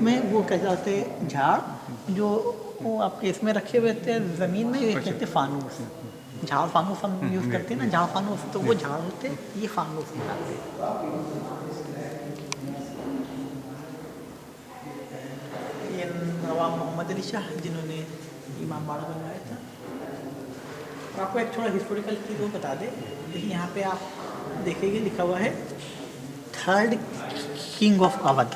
उसमें वो क्या कहते हैं झाड़, जो वो आपके इसमें रखे हुए थे ज़मीन में, ये कहते हैं फानूस। झाड़ फानूस हम यूज़ करते हैं ना, झाड़ फानूस, तो वो झाड़ होते, ये फानूस बनाते हैं। ये नवाब मोहम्मद अली शाह जिन्होंने इमाम बाड़ा बनवाया था। और आपको एक थोड़ा हिस्टोरिकल चीज़ वो बता दें, देखिए यहाँ पे आप देखेंगे लिखा हुआ है third king of Awadh.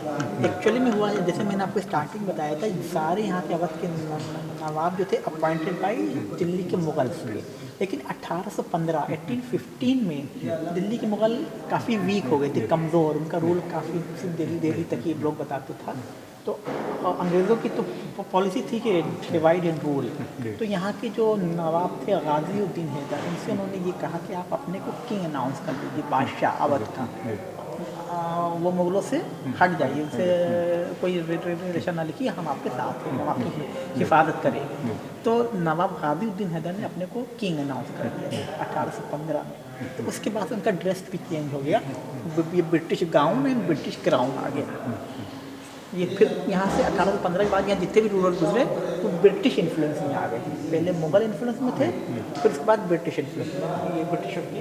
Actually में हुआ है, जैसे मैंने आपको स्टार्टिंग बताया था, सारे यहाँ के अवध के नवाब जो थे अपॉइंटेड बाई दिल्ली के मुगल्स हुए। लेकिन 1815 1815 में दिल्ली के मुगल काफ़ी वीक हो गए थे, कमज़ोर, उनका रूल काफ़ी दिल्ली तक ही लोग बताते था। तो अंग्रेज़ों की तो पॉलिसी थी कि डिवाइड एंड रूल। तो यहाँ के जो नवाब थे गाज़ीउद्दीन हैदर, उनसे उन्होंने ये कहा कि आप अपने को किंग अनाउंस कर दीजिए, बादशाह अवध का। वो मुगलों से हट जाइए, उनसे कोई रिलेशन ना लिखिए, हम आपके साथ हैं, हम आपकी हिफाजत करेंगे। तो नवाब गाज़ीउद्दीन हैदर ने अपने को किंग अनाउंस कर दिया 1815 में। तो उसके बाद उनका ड्रेस भी चेंज हो गया, ये British gown and British crown आ गया। ये फिर यहाँ से 1815 के बाद यहाँ जितने भी रूलर गुजरे तो ब्रिटिश इन्फ्लुएंस में आ गए। पहले मुगल इन्फ्लुएंस में थे, फिर उसके बाद ब्रिटिश इन्फ्लुएंस में, ये ब्रिटिशों की